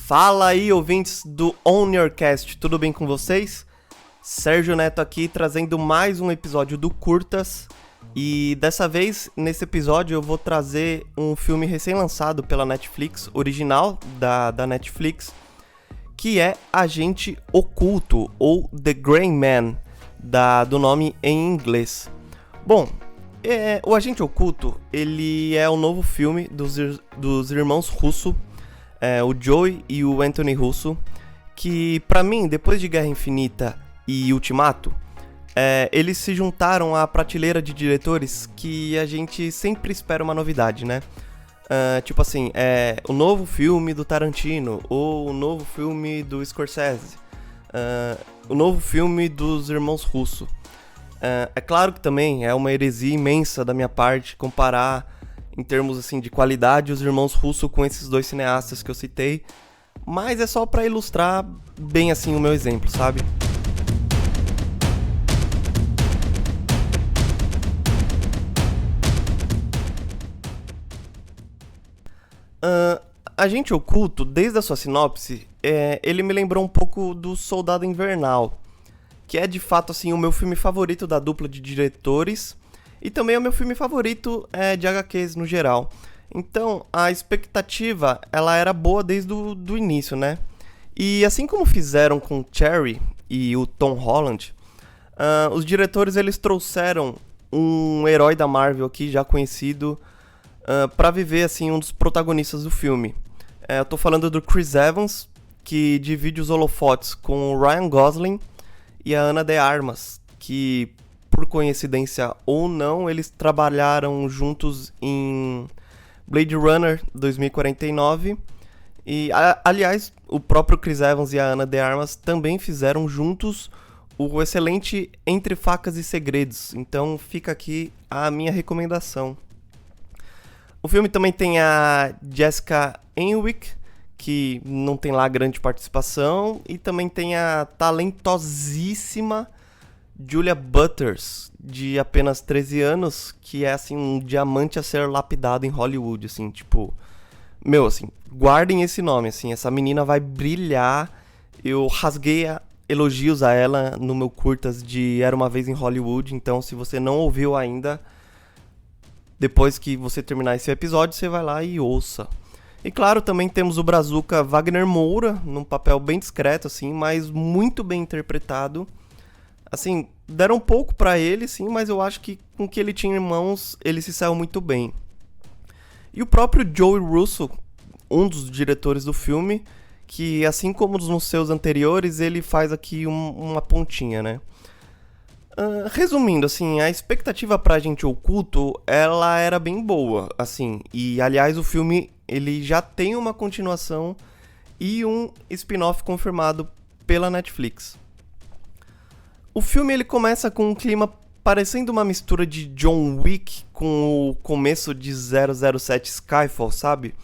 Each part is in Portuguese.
Fala aí, ouvintes do On Your Cast, tudo bem com vocês? Sérgio Neto aqui, trazendo mais um episódio do Curtas. E dessa vez, nesse episódio, eu vou trazer um filme recém-lançado pela Netflix, original da Netflix, que é Agente Oculto, ou The Gray Man, do nome em inglês. Bom, o Agente Oculto, ele é o novo filme dos irmãos Russo, o Joey e o Anthony Russo, que pra mim, depois de Guerra Infinita e Ultimato, eles se juntaram à prateleira de diretores que a gente sempre espera uma novidade, né? Tipo assim, o novo filme do Tarantino, ou o novo filme do Scorsese, o novo filme dos irmãos Russo. É claro que também é uma heresia imensa da minha parte comparar, em termos assim, de qualidade, os irmãos Russo com esses dois cineastas que eu citei, mas é só pra ilustrar bem assim o meu exemplo, sabe? Agente Oculto, desde a sua sinopse, ele me lembrou um pouco do Soldado Invernal, que é de fato assim o meu filme favorito da dupla de diretores e também é o meu filme favorito de HQs no geral. Então a expectativa ela era boa desde o início, né? E assim como fizeram com Cherry e o Tom Holland, os diretores eles trouxeram um herói da Marvel aqui já conhecido para viver assim um dos protagonistas do filme. Eu tô falando do Chris Evans, que divide os holofotes com o Ryan Gosling e a Ana de Armas, que, por coincidência ou não, eles trabalharam juntos em Blade Runner 2049. E, aliás, o próprio Chris Evans e a Ana de Armas também fizeram juntos o excelente Entre Facas e Segredos. Então fica aqui a minha recomendação. O filme também tem a Jessica Henwick, que não tem lá grande participação, e também tem a talentosíssima Julia Butters, de apenas 13 anos, que é assim um diamante a ser lapidado em Hollywood, assim, tipo, assim, guardem esse nome, assim, essa menina vai brilhar. Eu rasguei elogios a ela no meu curtas de Era Uma Vez em Hollywood, então se você não ouviu ainda, depois que você terminar esse episódio, você vai lá e ouça. E claro, também temos o brazuca Wagner Moura, num papel bem discreto, assim, mas muito bem interpretado. Assim, deram pouco pra ele, sim, mas eu acho que com o que ele tinha em mãos, ele se saiu muito bem. E o próprio Joey Russo, um dos diretores do filme, que assim como nos seus anteriores, ele faz aqui uma pontinha, né? Resumindo, assim, a expectativa pra Agente Oculto, ela era bem boa, assim, e aliás o filme ele já tem uma continuação e um spin-off confirmado pela Netflix. O filme ele começa com um clima parecendo uma mistura de John Wick com o começo de 007 Skyfall, sabe?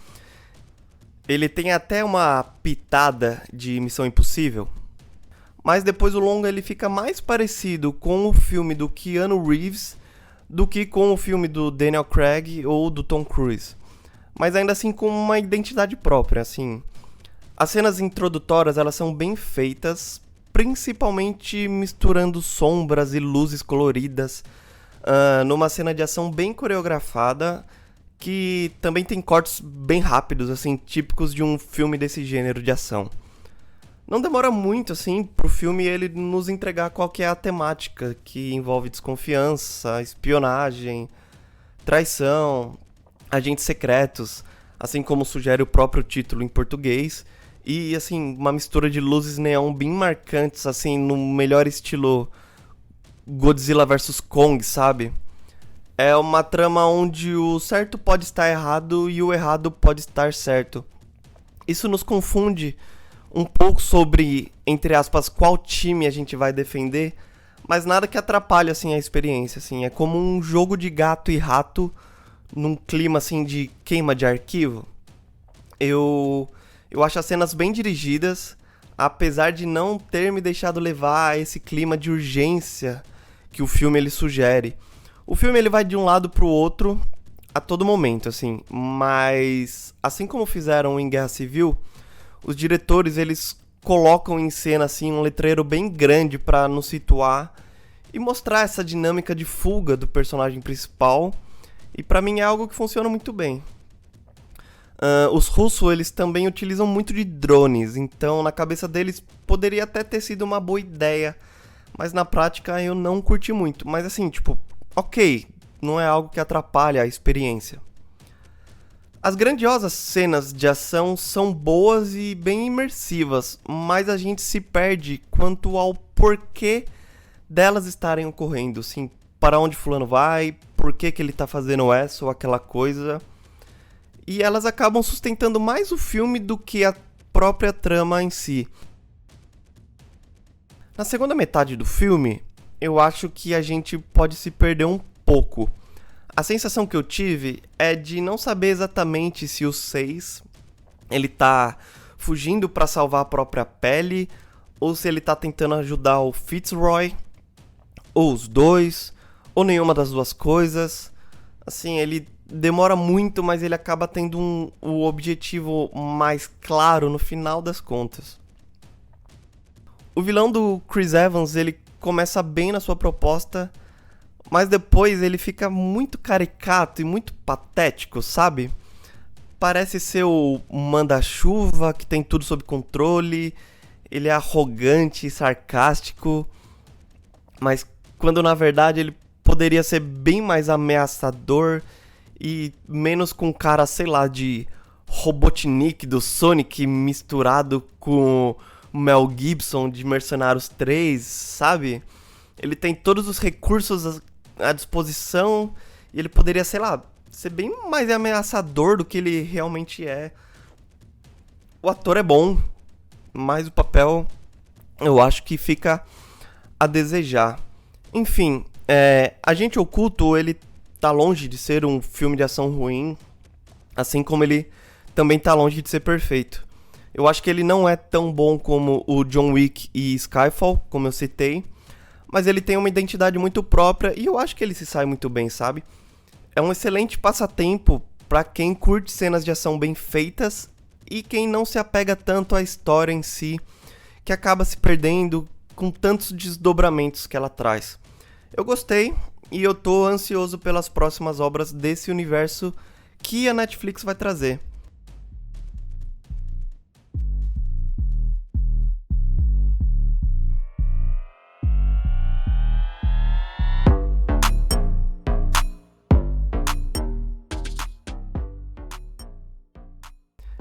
Ele tem até uma pitada de Missão Impossível. Mas depois o longa ele fica mais parecido com o filme do Keanu Reeves do que com o filme do Daniel Craig ou do Tom Cruise. Mas ainda assim com uma identidade própria, assim. As cenas introdutórias, elas são bem feitas, principalmente misturando sombras e luzes coloridas, numa cena de ação bem coreografada, que também tem cortes bem rápidos, assim, típicos de um filme desse gênero de ação. Não demora muito, assim, pro filme ele nos entregar qual que é a temática, que envolve desconfiança, espionagem, traição, agentes secretos, assim como sugere o próprio título em português, e, assim, uma mistura de luzes neon bem marcantes, assim, no melhor estilo Godzilla vs Kong, sabe? É uma trama onde o certo pode estar errado e o errado pode estar certo. Isso nos confunde um pouco sobre, entre aspas, qual time a gente vai defender, mas nada que atrapalhe, assim, a experiência, assim. É como um jogo de gato e rato num clima, assim, de queima de arquivo. Eu acho as cenas bem dirigidas, apesar de não ter me deixado levar a esse clima de urgência que o filme ele sugere. O filme ele vai de um lado pro outro a todo momento, assim, mas assim como fizeram em Guerra Civil, Os diretores, eles colocam em cena assim um letreiro bem grande para nos situar e mostrar essa dinâmica de fuga do personagem principal. E pra mim é algo que funciona muito bem. Os russos, eles também utilizam muito de drones, então na cabeça deles poderia até ter sido uma boa ideia, mas na prática eu não curti muito. Mas assim, tipo, ok, não é algo que atrapalha a experiência. As grandiosas cenas de ação são boas e bem imersivas, mas a gente se perde quanto ao porquê delas estarem ocorrendo, assim, para onde fulano vai, por que ele tá fazendo essa ou aquela coisa. E elas acabam sustentando mais o filme do que a própria trama em si. Na segunda metade do filme, eu acho que a gente pode se perder um pouco. A sensação que eu tive é de não saber exatamente se o 6 ele tá fugindo para salvar a própria pele, ou se ele tá tentando ajudar o Fitzroy, ou os dois, ou nenhuma das duas coisas. Assim, ele demora muito, mas ele acaba tendo o objetivo mais claro no final das contas. O vilão do Chris Evans, ele começa bem na sua proposta, mas depois ele fica muito caricato e muito patético, sabe? Parece ser o manda-chuva que tem tudo sob controle, ele é arrogante e sarcástico, mas quando na verdade ele poderia ser bem mais ameaçador e menos com cara, sei lá, de Robotnik do Sonic misturado com o Mel Gibson de Mercenários 3, sabe? Ele tem todos os recursos à disposição e ele poderia, sei lá, ser bem mais ameaçador do que ele realmente é. O ator é bom, mas o papel eu acho que fica a desejar. Enfim, Agente Oculto, ele tá longe de ser um filme de ação ruim, assim como ele também tá longe de ser perfeito. Eu acho que ele não é tão bom como o John Wick e Skyfall, como eu citei, mas ele tem uma identidade muito própria e eu acho que ele se sai muito bem, sabe? É um excelente passatempo pra quem curte cenas de ação bem feitas e quem não se apega tanto à história em si, que acaba se perdendo com tantos desdobramentos que ela traz. Eu gostei e eu tô ansioso pelas próximas obras desse universo que a Netflix vai trazer.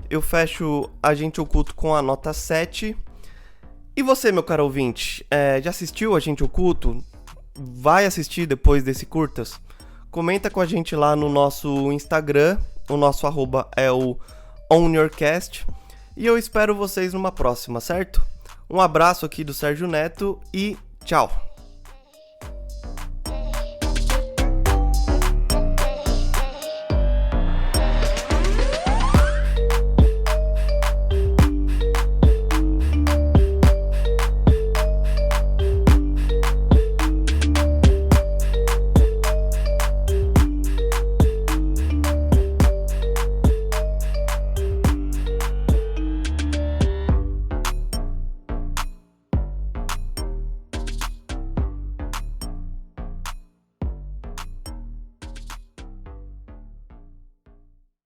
Eu fecho Agente Oculto com a nota 7. E você, meu caro ouvinte, já assistiu Agente Oculto? Vai assistir depois desse curtas? Comenta com a gente lá no nosso Instagram. O nosso arroba é o OnYourCast. E eu espero vocês numa próxima, certo? Um abraço aqui do Sérgio Neto e tchau!